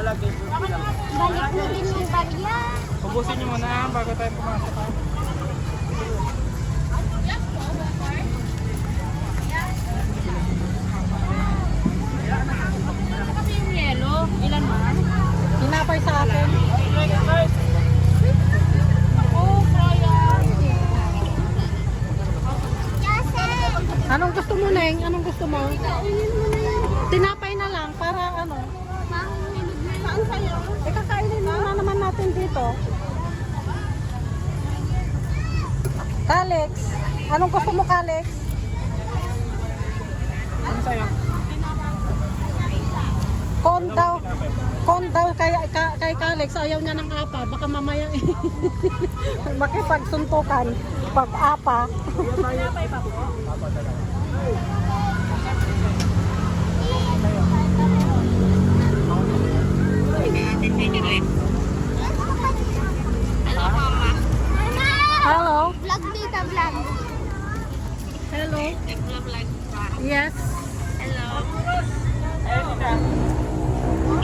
Balik na din yung bagya. Ubusin nyo muna bago tayo pumasok. Kasi yung yelo, ilan man? Hinapay sa akin. Oh, kaya. Anong gusto mo, Neng? Anong gusto mo? Tinapay na lang para ano. Saan sa'yo? Kakainin na naman natin dito. Kalex. Anong gusto mo, Kalex? Ano sa'yo? Kon daw kay Kalex. Ayaw niya ng apa. Baka mamaya makipagsuntukan pag apa. Hello. Vlog dito, vlog. Hello. Yes. Hello.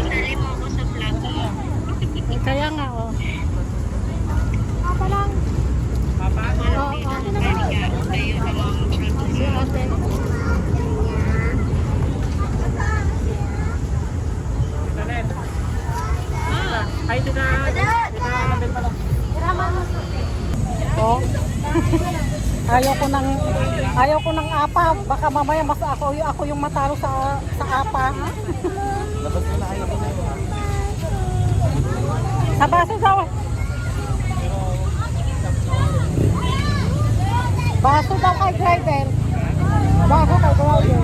Isali mo ako sa vlog ko. Kaya nga, oh. Apa lang? Papa? Oo. Kayo na lang. Si ate. Danet. Ay, dina. Dina pala. Oh. Ayaw ko ng apa. Baka mamaya mas ako yung matalo sa apa. Labas mo na kayo. Sa baso daw. Baso daw kay driver. Baso kay driver.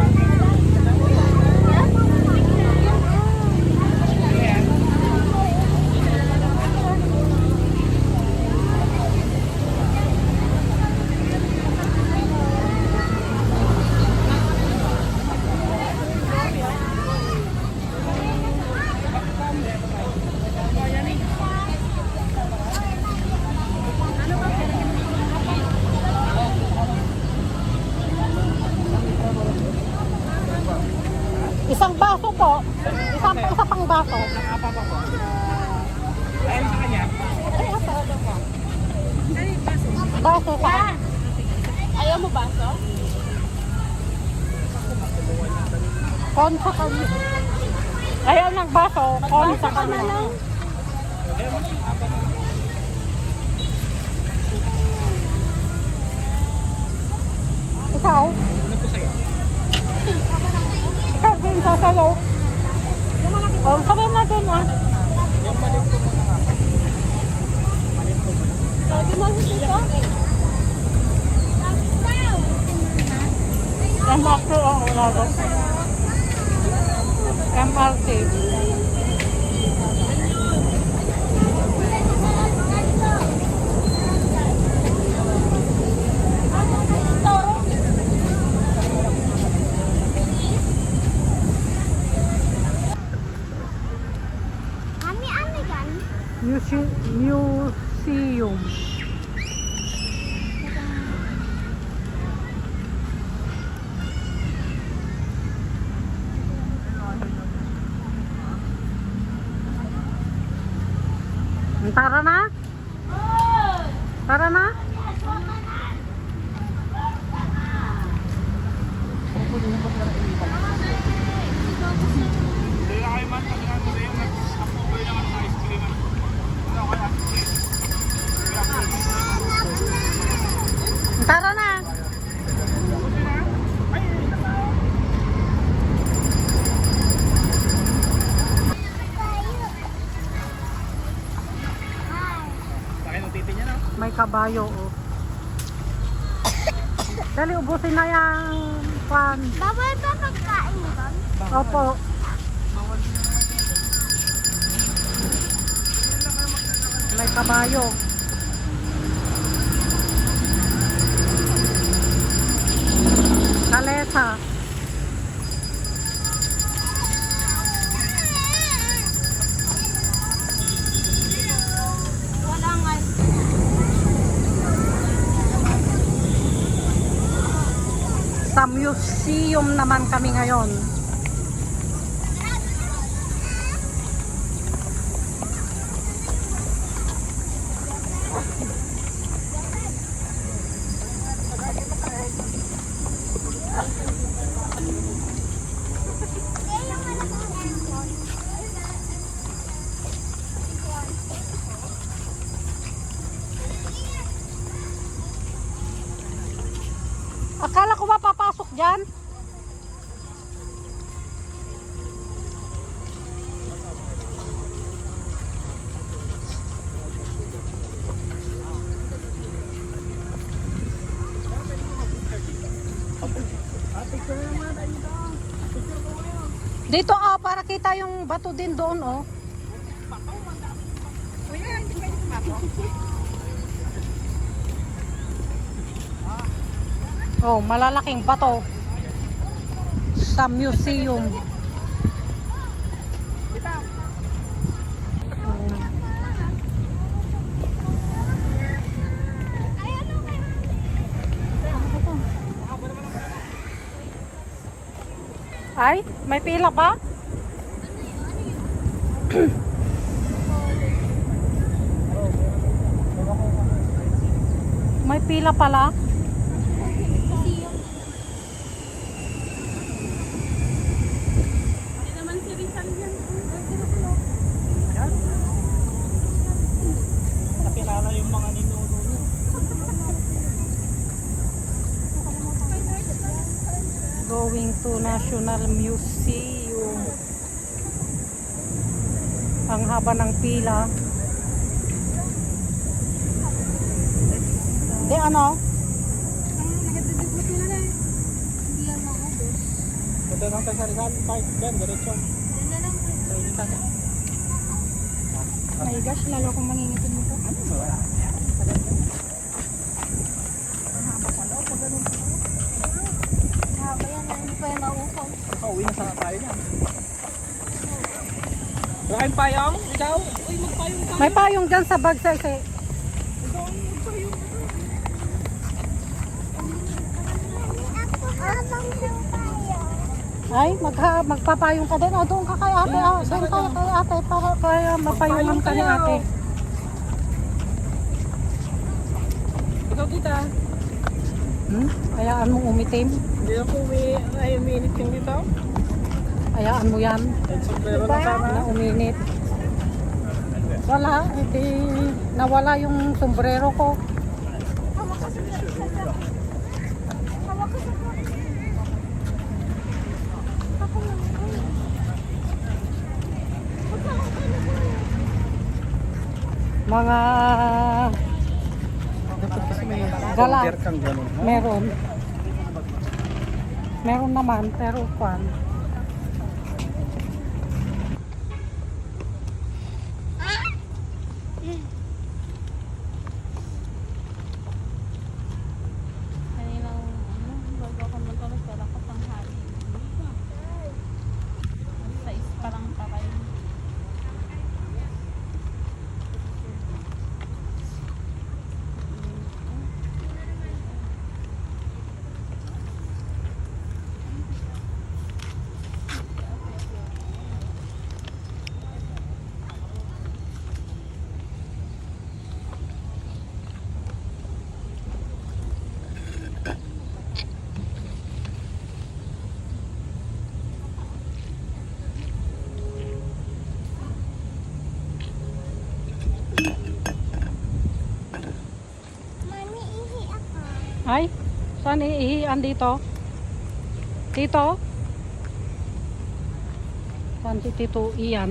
Isang baso po. Isa pang baso. Apa pa po? Ayun sa kanya. Baso pa. Ayaw mo baso? Kon sa kanya. Ayaw ng baso. Kon sa kanya. Ikaw? Ano po sa'yo? Ikaw din sasayaw. Oh, sabihin natin ah. Yung malit po muna nga. Sabi mo dito? MRT ang unago. MRT. Mami, ano yan? Museum. Tara na? Tara na? Hindi na kayo man. Sabi natin sa'yo, nag-approval naman sa ice cream. Ano kaya? Tara na? Laki ng titi niya, no? May kabayo oh. Dali, ubusin na yung pan. Bawal ba pagkain mo doon? Opo. May kabayo. Kalesa. Wala nga. Sa museum naman kami ngayon. Akala ko ba papasok dyan? Dito para kita yung bato din doon oh. Oh, malalaking bato sa museum. Ay, may pila pa? May pila pala? Nakilala yung mga ninuno. Going to National Museum. Ang haba ng pila. Di ano? Punta lang tayo sa Rizal Park. Diyan, diretso. Sa initan. My gosh, lalo akong mangingitin nito. Haba yan, hindi pa yan mauupaw. Uwi na sana tayo niyan. Wala kayong payong? Ikaw? Uy, magpayong tayo. May payong dyan sa bag sa isi. Ay, magpapayong ka din. O, doon ka kay ate. Ah, doon tayo kay ate. Para kaya mapayungan ka ni ate. Ikaw tita. Hayaan mong umitim. Hindi ako ay umiinit yung dito. Hayaan mo yan. At sombrero na sana. Na uminit. Wala. Hindi. Nawala yung sombrero ko. Mga Dapat kasi may Gala. counter kang ganun. Ha? meron. Meron naman pero kwan. Kaninang, bago ako magkaroon, pero ako tanghali. Sa parang takay. Mami, ihi ako. Ay, saan iihian dito? Tito? Saan si Tito Ian?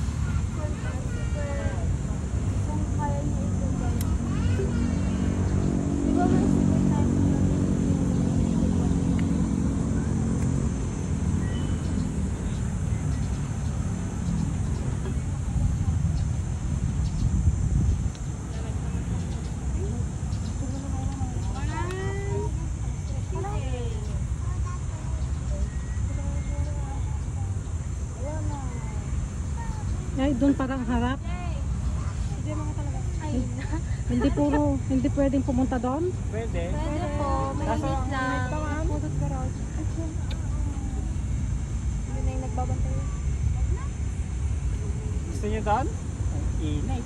Bakit? Kung kaya niya ito gawin. Di ba may secret time? Ay, doon parang harap. Hindi mga talaga. Ay, Hindi pwedeng pumunta doon. Pwede. pwede po. Mainit lang. Pudot garage. Hindi na yung nagbabantay. Gusto niyo doon? Ang inay.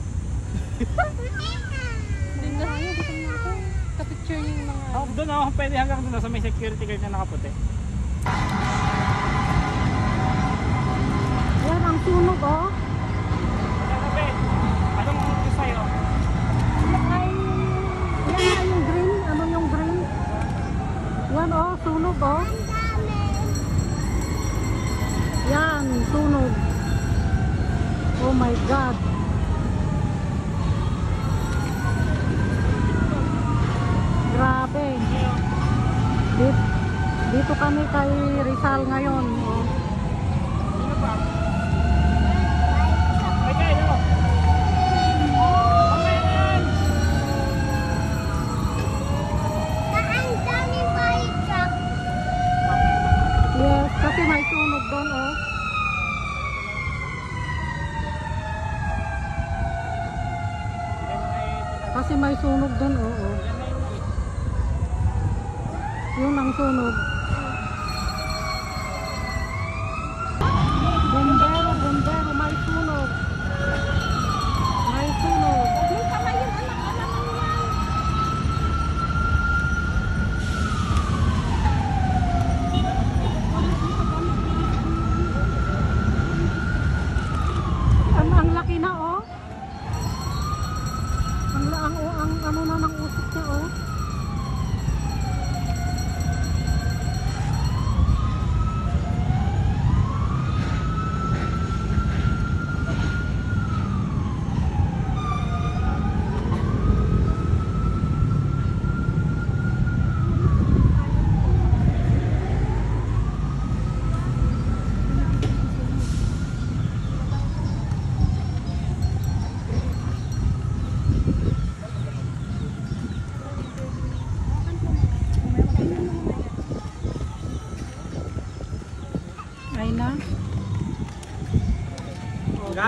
Doon na tayo, gutom na ako. Kapicture niyo yung mga Oh, doon ako pwede hanggang doon sa may security guard na nakaputi. Yan ang sunog oh. Kagabi, anong gusto sa'yo? Ay, yan na yung green. Ano yung green? Yan oh, sunog oh. Yan, sunog. Oh my God. Grabe. Dito kami kay Rizal ngayon. Oh. Sino pa? Ay, kayo! Okay na yan! Yes, kasi may sunog doon oh. Kasi may sunog doon oh. Oh. Yun ang sunog. Bombero, bombero, may sunog. May sunog. May kamay yung anak-anak niyan. Ang laki na oh. Ang ano na ng usok niya oh. Ay na. Ga?